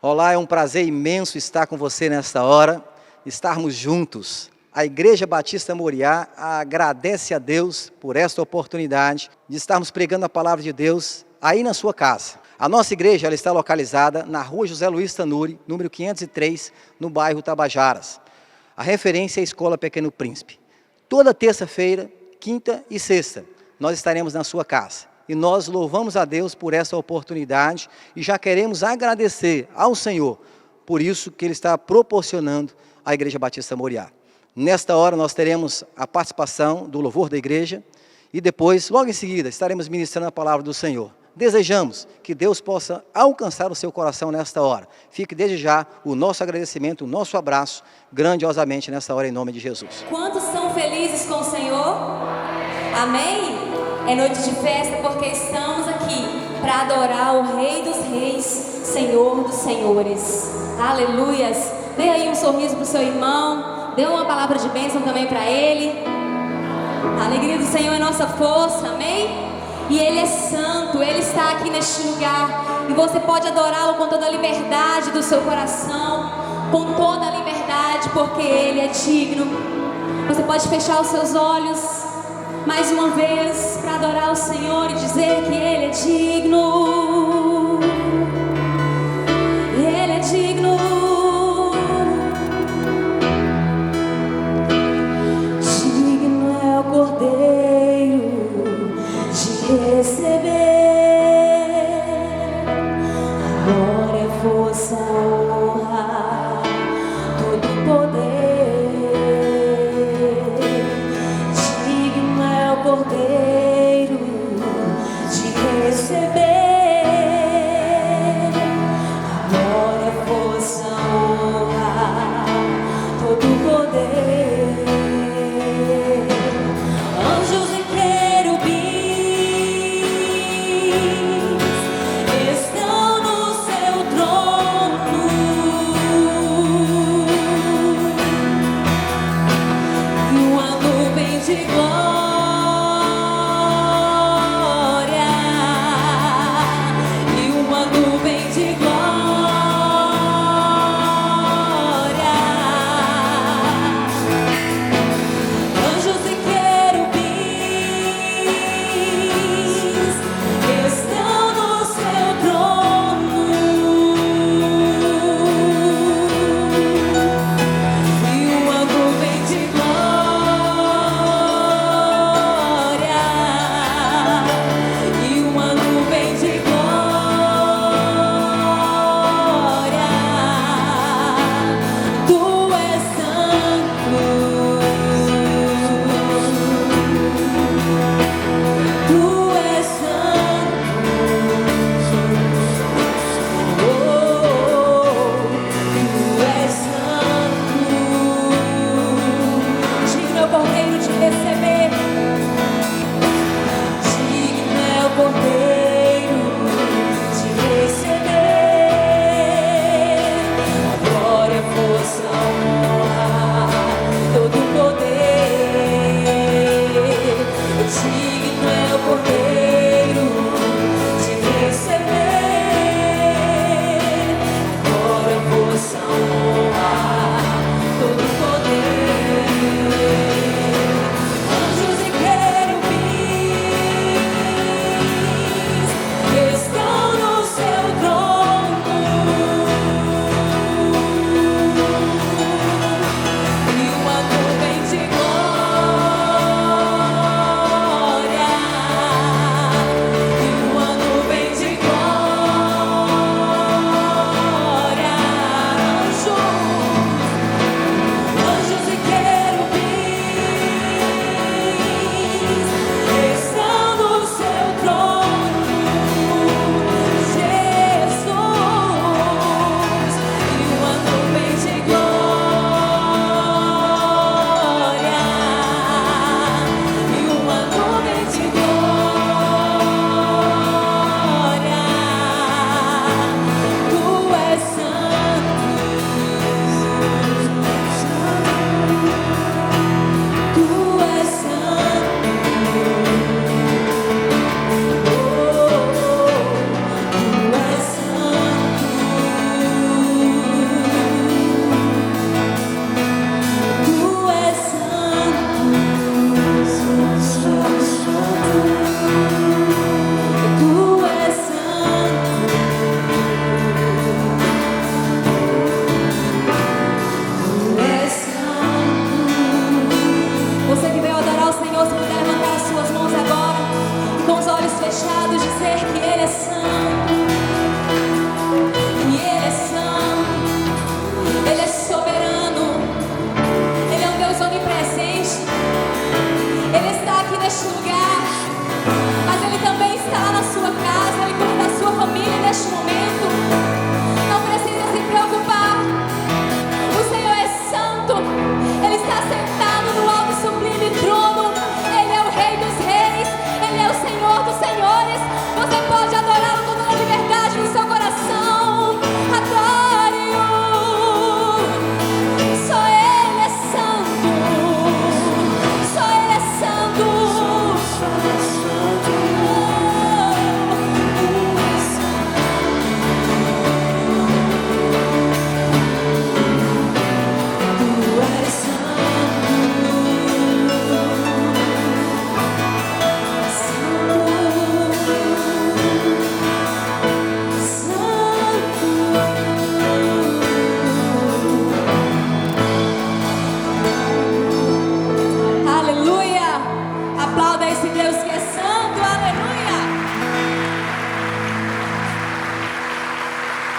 Olá, é um prazer imenso estar com você nesta hora, estarmos juntos. A Igreja Batista Moriá agradece a Deus por esta oportunidade de estarmos pregando a palavra de Deus aí na sua casa. A nossa igreja ela está localizada na rua José Luiz Tanuri, número 503, no bairro Tabajaras. A referência é a Escola Pequeno Príncipe. Toda terça-feira, quinta e sexta, nós estaremos na sua casa. E nós louvamos a Deus por essa oportunidade e já queremos agradecer ao Senhor por isso que Ele está proporcionando à Igreja Batista Moriá. Nesta hora nós teremos a participação do louvor da igreja e depois, logo em seguida, estaremos ministrando a palavra do Senhor. Desejamos que Deus possa alcançar o seu coração nesta hora. Fique desde já o nosso agradecimento, o nosso abraço, grandiosamente nesta hora, em nome de Jesus. Quantos são felizes com o Senhor? Amém? É noite de festa porque estamos aqui para adorar o Rei dos Reis, Senhor dos Senhores. Aleluias! Dê aí um sorriso para o seu irmão, dê uma palavra de bênção também para ele. A alegria do Senhor é nossa força, amém? E Ele é santo, Ele está aqui neste lugar. E você pode adorá-lo com toda a liberdade do seu coração, com toda a liberdade, porque Ele é digno. Você pode fechar os seus olhos mais uma vez para adorar o Senhor e dizer que Ele é digno. Ele é digno. Digno é o Cordeiro de receber a glória, a força, a honra, todo o poder. Digno é o Cordeiro de receber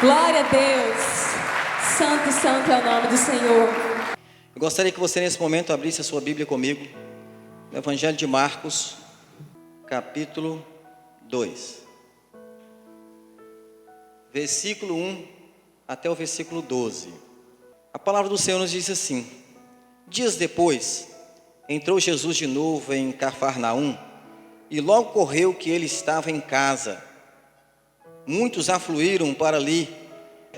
Glória a Deus. Santo, santo é o nome do Senhor. Eu gostaria que você nesse momento abrisse a sua Bíblia comigo, no Evangelho de Marcos, capítulo 2, versículo 1 até o versículo 12. A palavra do Senhor nos diz assim: dias depois, entrou Jesus de novo em Cafarnaum, e logo correu que ele estava em casa. Muitos afluíram para ali,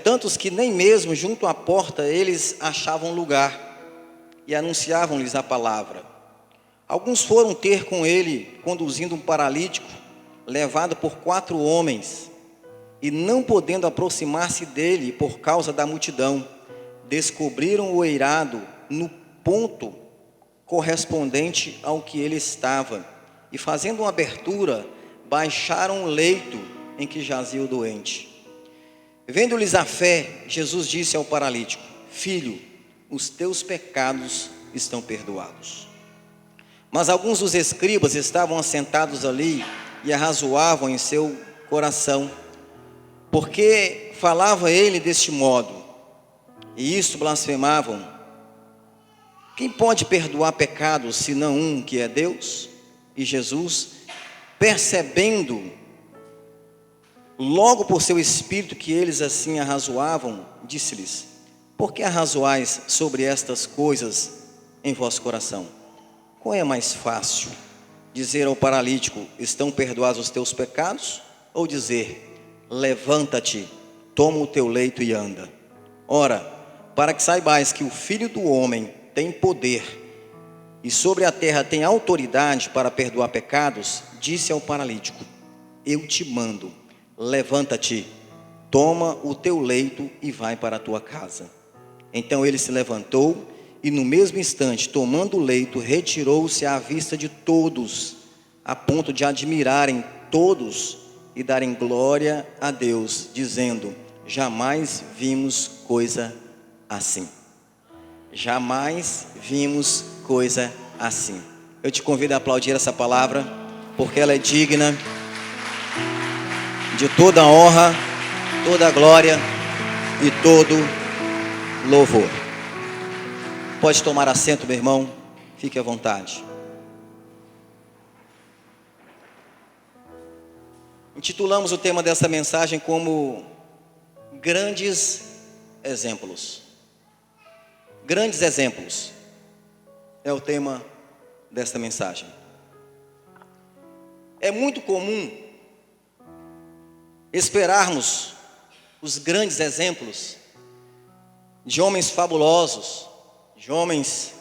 tantos que nem mesmo junto à porta eles achavam lugar, e anunciavam-lhes a palavra. Alguns foram ter com ele, conduzindo um paralítico, levado por 4 homens, e não podendo aproximar-se dele por causa da multidão, descobriram o eirado no ponto correspondente ao que ele estava, e fazendo uma abertura, baixaram o leito em que jazia o doente. Vendo-lhes a fé, Jesus disse ao paralítico: filho, os teus pecados estão perdoados. Mas alguns dos escribas estavam assentados ali e arrazoavam em seu coração, porque falava ele deste modo, e isto blasfemavam: quem pode perdoar pecados, senão um que é Deus? E Jesus, percebendo logo por seu espírito que eles assim arrazoavam, disse-lhes: por que arrazoais sobre estas coisas em vosso coração? Qual é mais fácil, dizer ao paralítico: estão perdoados os teus pecados? Ou dizer: levanta-te, toma o teu leito e anda? Ora, para que saibais que o Filho do Homem tem poder, e sobre a terra tem autoridade para perdoar pecados, disse ao paralítico: eu te mando, levanta-te, toma o teu leito e vai para a tua casa. Então ele se levantou e no mesmo instante, tomando o leito, retirou-se à vista de todos, a ponto de admirarem todos e darem glória a Deus, dizendo: jamais vimos coisa assim. Jamais vimos coisa assim. Eu te convido a aplaudir essa palavra, porque ela é digna de toda honra, toda glória e todo louvor. Pode tomar assento, meu irmão, fique à vontade. Intitulamos o tema dessa mensagem como Grandes Exemplos. Grandes exemplos é o tema desta mensagem. É muito comum esperarmos os grandes exemplos de homens fabulosos, de homens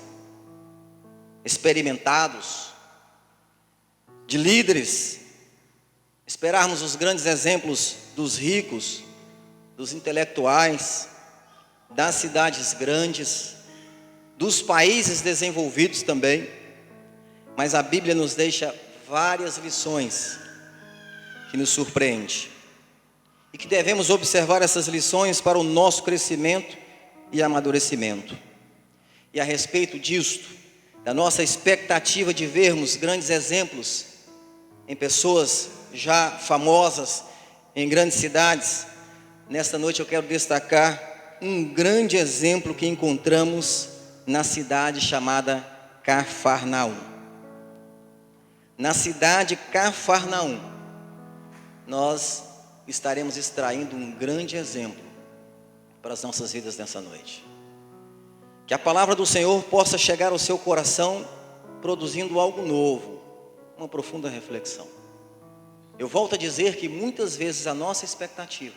experimentados, de líderes, esperarmos os grandes exemplos dos ricos, dos intelectuais, das cidades grandes, dos países desenvolvidos também. Mas a Bíblia nos deixa várias lições que nos surpreendem, e que devemos observar essas lições para o nosso crescimento e amadurecimento. E a respeito disto, da nossa expectativa de vermos grandes exemplos em pessoas já famosas, em grandes cidades, nesta noite eu quero destacar um grande exemplo que encontramos na cidade chamada Cafarnaum. Na cidade Cafarnaum, nós estaremos extraindo um grande exemplo para as nossas vidas nessa noite. Que a palavra do Senhor possa chegar ao seu coração, produzindo algo novo, uma profunda reflexão. Eu volto a dizer que muitas vezes a nossa expectativa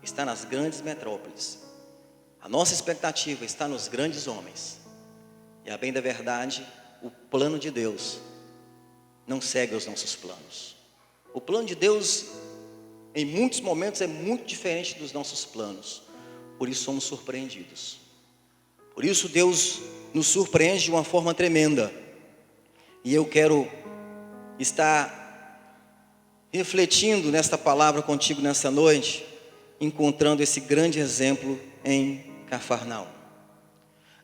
está nas grandes metrópoles. A nossa expectativa está nos grandes homens. E a bem da verdade, o plano de Deus não segue os nossos planos. O plano de Deus, em muitos momentos, é muito diferente dos nossos planos. Por isso somos surpreendidos. Por isso Deus nos surpreende de uma forma tremenda. E eu quero estar refletindo nesta palavra contigo nessa noite, encontrando esse grande exemplo em Cafarnaum.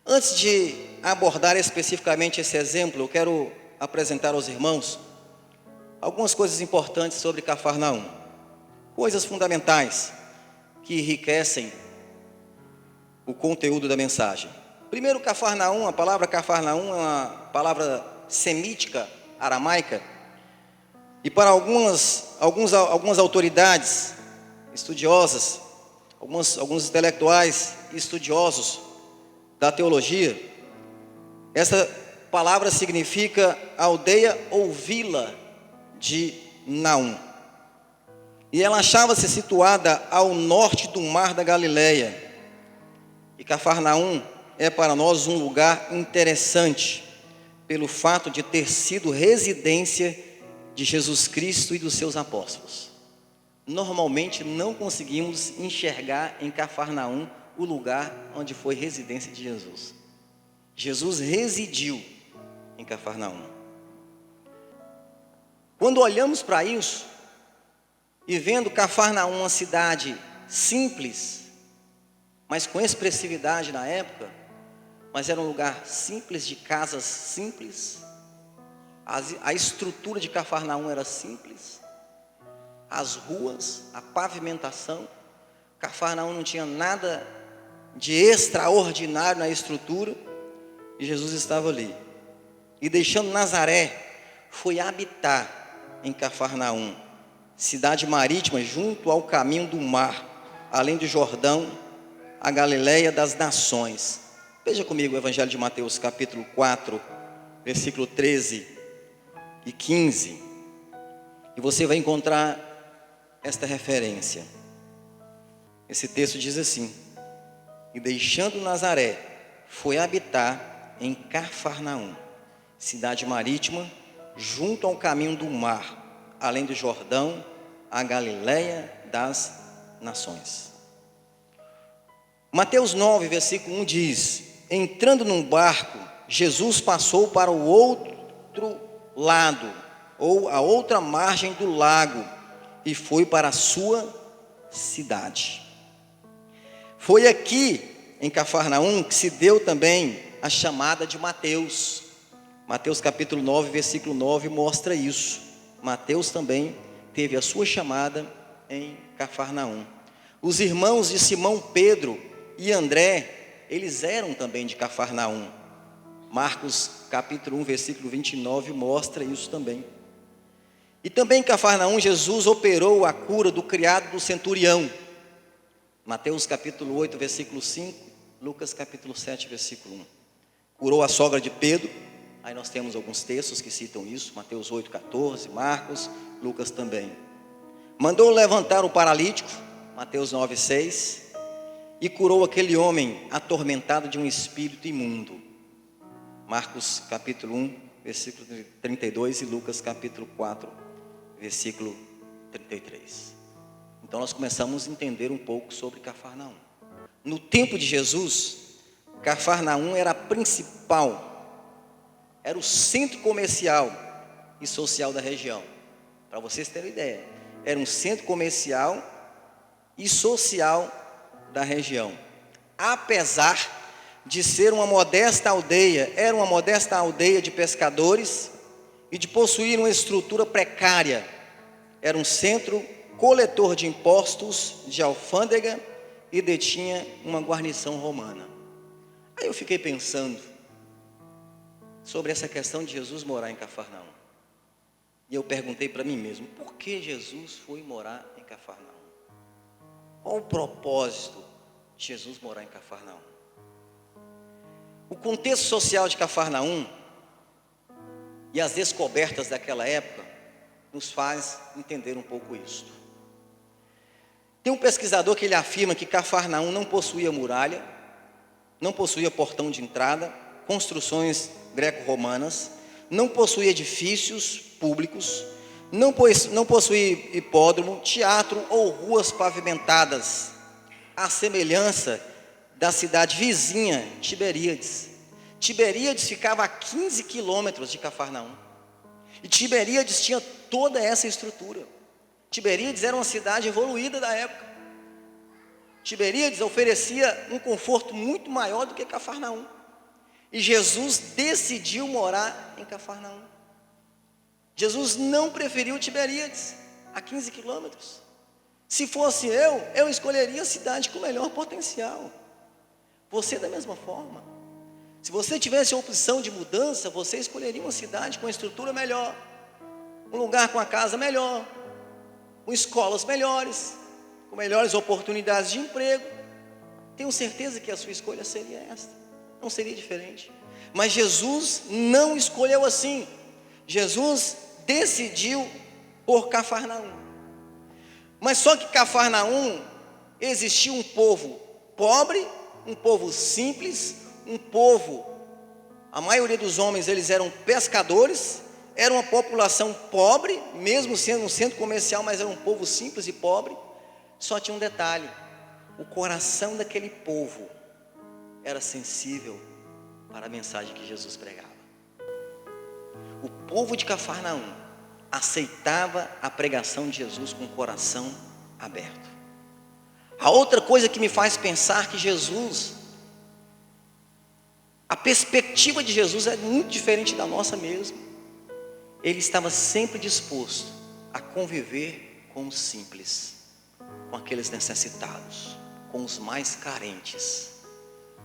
Antes de abordar especificamente esse exemplo, eu quero apresentar aos irmãos algumas coisas importantes sobre Cafarnaum, coisas fundamentais que enriquecem o conteúdo da mensagem. Primeiro, Cafarnaum. A palavra Cafarnaum é uma palavra semítica, aramaica, e para algumas autoridades estudiosas, alguns intelectuais estudiosos da teologia, essa palavra significa aldeia ou vila de Naum. E ela achava-se situada ao norte do mar da Galileia. E Cafarnaum é para nós um lugar interessante, pelo fato de ter sido residência de Jesus Cristo e dos seus apóstolos. Normalmente não conseguimos enxergar em Cafarnaum o lugar onde foi residência de Jesus. Jesus residiu em Cafarnaum. Quando olhamos para isso, e vendo Cafarnaum uma cidade simples, mas com expressividade na época, mas era um lugar simples, de casas simples, a estrutura de Cafarnaum era simples, as ruas, a pavimentação, Cafarnaum não tinha nada de extraordinário na estrutura, e Jesus estava ali. E deixando Nazaré, foi habitar em Cafarnaum, cidade marítima, junto ao caminho do mar, além do Jordão, a Galileia das nações. Veja comigo o Evangelho de Mateus, capítulo 4, versículo 13 e 15. E você vai encontrar esta referência. Esse texto diz assim: e deixando Nazaré, foi habitar em Cafarnaum, cidade marítima, junto ao caminho do mar, além do Jordão, a Galileia das nações. Mateus 9, versículo 1 diz: entrando num barco, Jesus passou para o outro lado, ou a outra margem do lago, e foi para a sua cidade. Foi aqui, em Cafarnaum, que se deu também a chamada de Mateus. Mateus capítulo 9, versículo 9 mostra isso. Mateus também teve a sua chamada em Cafarnaum. Os irmãos de Simão Pedro e André, eles eram também de Cafarnaum. Marcos capítulo 1, versículo 29 mostra isso também. E também em Cafarnaum, Jesus operou a cura do criado do centurião. Mateus capítulo 8, versículo 5, Lucas capítulo 7, versículo 1. Curou a sogra de Pedro. Aí nós temos alguns textos que citam isso, Mateus 8, 14, Marcos, Lucas também. Mandou levantar o paralítico, Mateus 9, 6, e curou aquele homem atormentado de um espírito imundo, Marcos capítulo 1, versículo 32 e Lucas capítulo 4, versículo 33. Então nós começamos a entender um pouco sobre Cafarnaum. No tempo de Jesus, Cafarnaum era a principal, era o centro comercial e social da região. Para vocês terem ideia, era um centro comercial e social da região. Apesar de ser uma modesta aldeia, era uma modesta aldeia de pescadores e de possuir uma estrutura precária. Era um centro coletor de impostos, de alfândega, e detinha uma guarnição romana. Aí eu fiquei pensando sobre essa questão de Jesus morar em Cafarnaum. E eu perguntei para mim mesmo, por que Jesus foi morar em Cafarnaum? Qual o propósito de Jesus morar em Cafarnaum? O contexto social de Cafarnaum e as descobertas daquela época nos faz entender um pouco isso. Tem um pesquisador que ele afirma que Cafarnaum não possuía muralha, não possuía portão de entrada, construções greco-romanas, não possuía edifícios públicos, não possuía hipódromo, teatro ou ruas pavimentadas, à semelhança da cidade vizinha, Tiberíades. Tiberíades ficava a 15 quilômetros de Cafarnaum, e Tiberíades tinha toda essa estrutura. Tiberíades era uma cidade evoluída da época. Tiberíades oferecia um conforto muito maior do que Cafarnaum. E Jesus decidiu morar em Cafarnaum. Jesus não preferiu Tiberíades, a 15 quilômetros. Se fosse eu escolheria a cidade com melhor potencial. Você da mesma forma. Se você tivesse a opção de mudança, você escolheria uma cidade com estrutura melhor, um lugar com a casa melhor, com escolas melhores, com melhores oportunidades de emprego. Tenho certeza que a sua escolha seria esta, não seria diferente. Mas Jesus não escolheu assim. Jesus decidiu por Cafarnaum. Mas só que Cafarnaum existia um povo pobre, um povo simples, um povo, a maioria dos homens eles eram pescadores, era uma população pobre, mesmo sendo um centro comercial, mas era um povo simples e pobre. Só tinha um detalhe: o coração daquele povo era sensível para a mensagem que Jesus pregava. O povo de Cafarnaum aceitava a pregação de Jesus com o coração aberto. A outra coisa que me faz pensar que Jesus, a perspectiva de Jesus é muito diferente da nossa mesmo. Ele estava sempre disposto a conviver com os simples, com aqueles necessitados, com os mais carentes,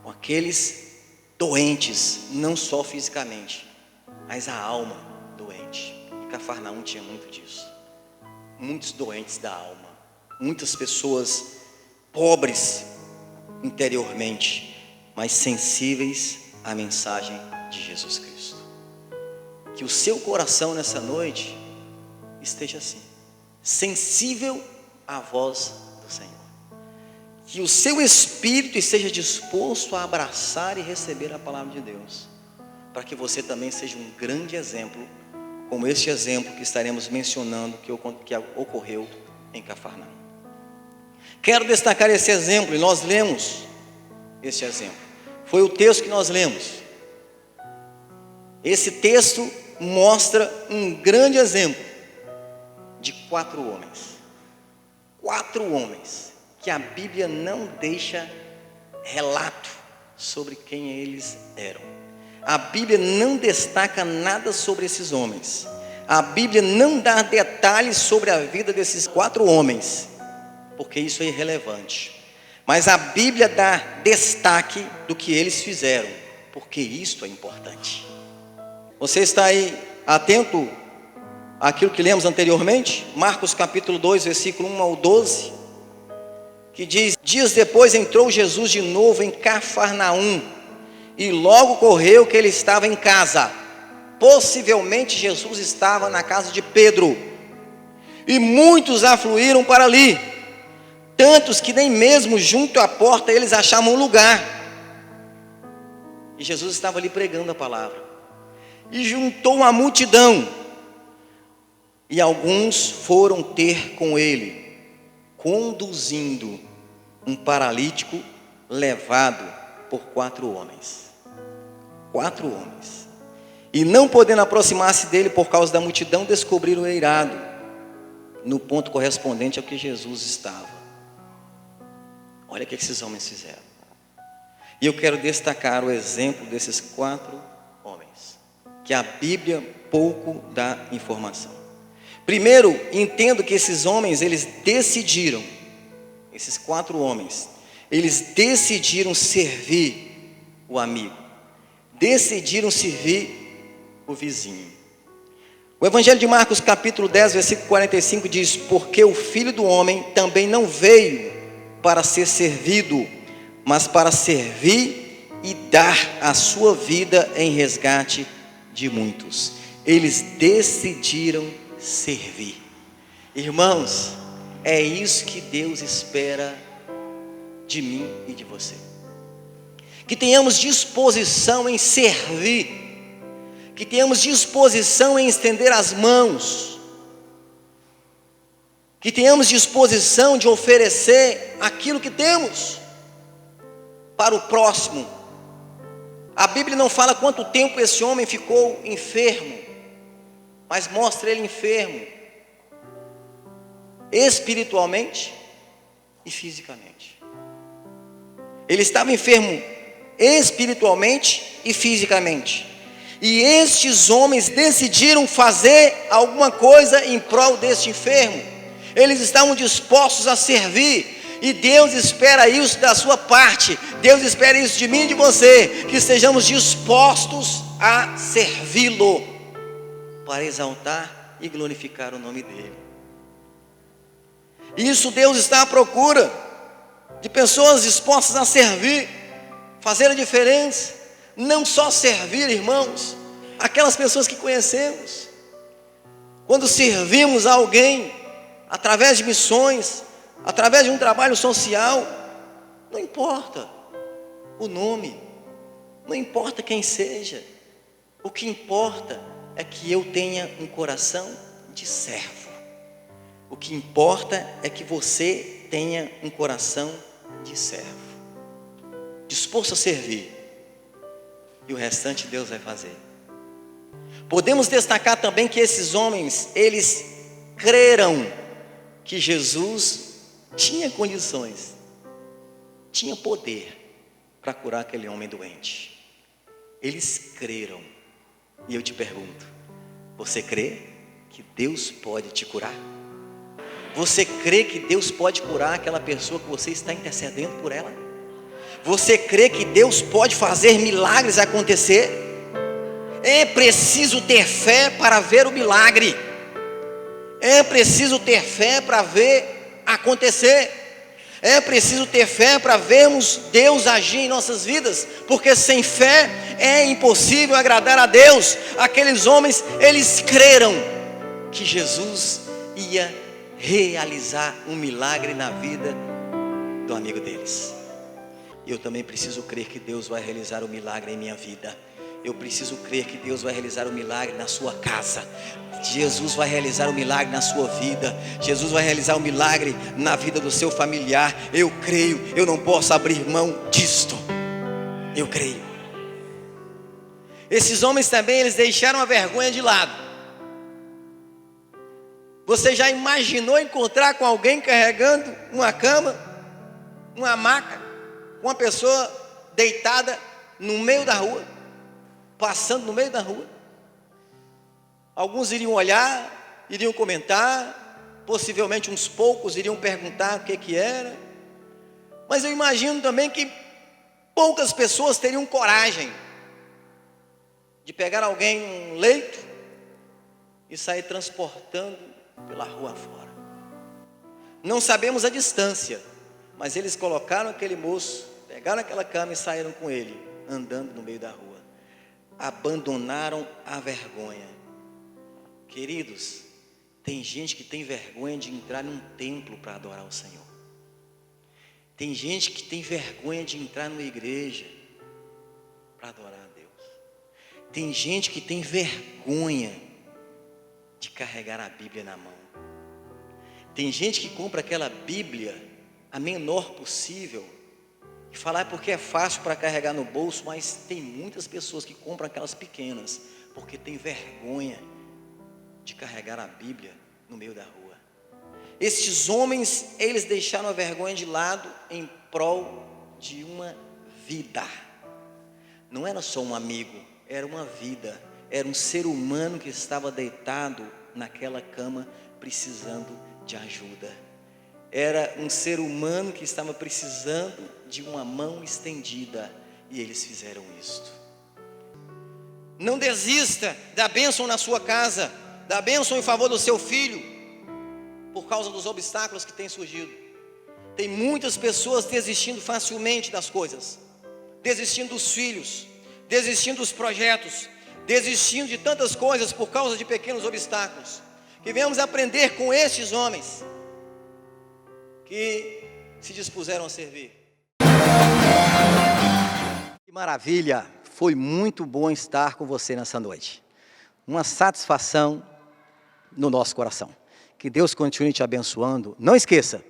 com aqueles doentes, não só fisicamente, mas a alma doente. E Cafarnaum tinha muito disso. Muitos doentes da alma, muitas pessoas pobres interiormente, mas sensíveis à mensagem de Jesus Cristo. Que o seu coração nessa noite esteja assim, sensível à voz do Senhor. Que o seu espírito esteja disposto a abraçar e receber a palavra de Deus, para que você também seja um grande exemplo, como este exemplo que estaremos mencionando, que ocorreu em Cafarnaum. Quero destacar esse exemplo, e nós lemos este exemplo. Foi o texto que nós lemos. Esse texto mostra um grande exemplo de 4 homens. 4 homens que a Bíblia não deixa relato sobre quem eles eram. A Bíblia não destaca nada sobre esses homens. A Bíblia não dá detalhes sobre a vida desses 4 homens, porque isso é irrelevante. Mas a Bíblia dá destaque do que eles fizeram, porque isto é importante. Você está aí atento àquilo que lemos anteriormente? Marcos capítulo 2, versículo 1 ao 12, que diz: dias depois entrou Jesus de novo em Cafarnaum, e logo correu que ele estava em casa. Possivelmente Jesus estava na casa de Pedro, e muitos afluíram para ali, tantos que nem mesmo junto à porta eles achavam lugar. E Jesus estava ali pregando a palavra, e juntou uma multidão, e alguns foram ter com ele, conduzindo um paralítico levado por 4 homens. 4 homens. E não podendo aproximar-se dele por causa da multidão, descobriram o eirado no ponto correspondente ao que Jesus estava. Olha o que esses homens fizeram. E eu quero destacar o exemplo desses 4 homens, que a Bíblia pouco dá informação. Primeiro, entendo que esses homens, eles decidiram, esses 4 homens, eles decidiram servir o amigo, decidiram servir o vizinho. O Evangelho de Marcos capítulo 10, versículo 45 diz: porque o Filho do Homem também não veio para ser servido, mas para servir e dar a sua vida em resgate de muitos. Eles decidiram servir. Irmãos, é isso que Deus espera de mim e de você. Que tenhamos disposição em servir, que tenhamos disposição em estender as mãos, que tenhamos disposição de oferecer aquilo que temos para o próximo. A Bíblia não fala quanto tempo esse homem ficou enfermo, mas mostra ele enfermo espiritualmente e fisicamente. Ele estava enfermo espiritualmente e fisicamente. E estes homens decidiram fazer alguma coisa em prol deste enfermo. Eles estavam dispostos a servir. E Deus espera isso da sua parte. Deus espera isso de mim e de você, que estejamos dispostos a servi-lo, para exaltar e glorificar o nome dele. Isso Deus está à procura de pessoas dispostas a servir, fazer a diferença. Não só servir, irmãos, aquelas pessoas que conhecemos. Quando servimos a alguém, através de missões, através de um trabalho social, não importa o nome, não importa quem seja, o que importa é que eu tenha um coração de servo. O que importa é que você tenha um coração de servo, disposto a servir, e o restante Deus vai fazer. Podemos destacar também que esses homens, eles creram que Jesus tinha condições, tinha poder para curar aquele homem doente. Eles creram. E eu te pergunto, você crê que Deus pode te curar? Você crê que Deus pode curar aquela pessoa que você está intercedendo por ela? Você crê que Deus pode fazer milagres acontecer? É preciso ter fé para ver o milagre. É preciso ter fé para ver acontecer. É preciso ter fé para vermos Deus agir em nossas vidas, porque sem fé é impossível agradar a Deus. Aqueles homens, eles creram que Jesus ia realizar um milagre na vida do amigo deles. E eu também preciso crer que Deus vai realizar um milagre em minha vida. Eu preciso crer que Deus vai realizar um milagre na sua casa. Jesus vai realizar um milagre na sua vida. Jesus vai realizar um milagre na vida do seu familiar. Eu creio, eu não posso abrir mão disto. Eu creio. Esses homens também, eles deixaram a vergonha de lado. Você já imaginou encontrar com alguém carregando uma cama, uma maca, uma pessoa deitada no meio da rua, passando no meio da rua? Alguns iriam olhar, iriam comentar, possivelmente uns poucos iriam perguntar o que era. Mas eu imagino também que poucas pessoas teriam coragem de pegar alguém num leito e sair transportando pela rua fora. Não sabemos a distância, mas eles colocaram aquele moço, pegaram aquela cama e saíram com ele, andando no meio da rua. Abandonaram a vergonha. Queridos, tem gente que tem vergonha de entrar num templo para adorar o Senhor. Tem gente que tem vergonha de entrar numa igreja para adorar a Deus. Tem gente que tem vergonha de carregar a Bíblia na mão. Tem gente que compra aquela Bíblia a menor possível e fala porque é fácil para carregar no bolso, mas tem muitas pessoas que compram aquelas pequenas porque tem vergonha de carregar a Bíblia no meio da rua. Estes homens, eles deixaram a vergonha de lado em prol de uma vida. Não era só um amigo, era uma vida. Era um ser humano que estava deitado naquela cama precisando de ajuda. Era um ser humano que estava precisando de uma mão estendida, e eles fizeram isto. Não desista da bênção na sua casa, da bênção em favor do seu filho, por causa dos obstáculos que têm surgido. Tem muitas pessoas desistindo facilmente das coisas, desistindo dos filhos, desistindo dos projetos, desistindo de tantas coisas por causa de pequenos obstáculos. Que venhamos aprender com estes homens que se dispuseram a servir. Que maravilha! Foi muito bom estar com você nessa noite. Uma satisfação no nosso coração. Que Deus continue te abençoando. Não esqueça,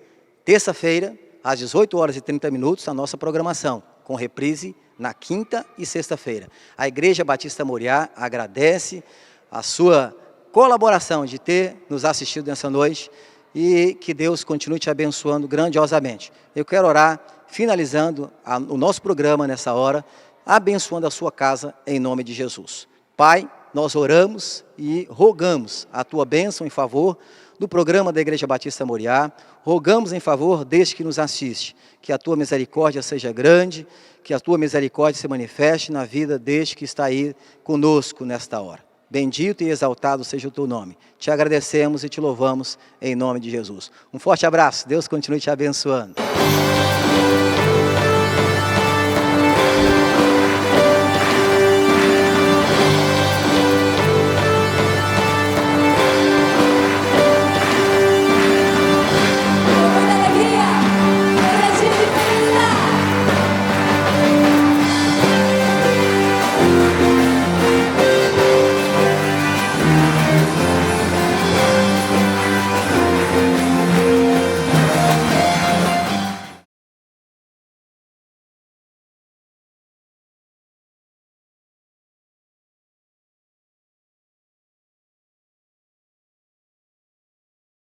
terça-feira, às 18h30, a nossa programação, com reprise na quinta e sexta-feira. A Igreja Batista Moriá agradece a sua colaboração de ter nos assistido nessa noite e que Deus continue te abençoando grandiosamente. Eu quero orar, finalizando o nosso programa nessa hora, abençoando a sua casa em nome de Jesus. Pai, nós oramos e rogamos a tua bênção em favor do programa da Igreja Batista Moriá, rogamos em favor deste que nos assiste, que a tua misericórdia seja grande, que a tua misericórdia se manifeste na vida deste que está aí conosco nesta hora. Bendito e exaltado seja o teu nome. Te agradecemos e te louvamos em nome de Jesus. Um forte abraço, Deus continue te abençoando.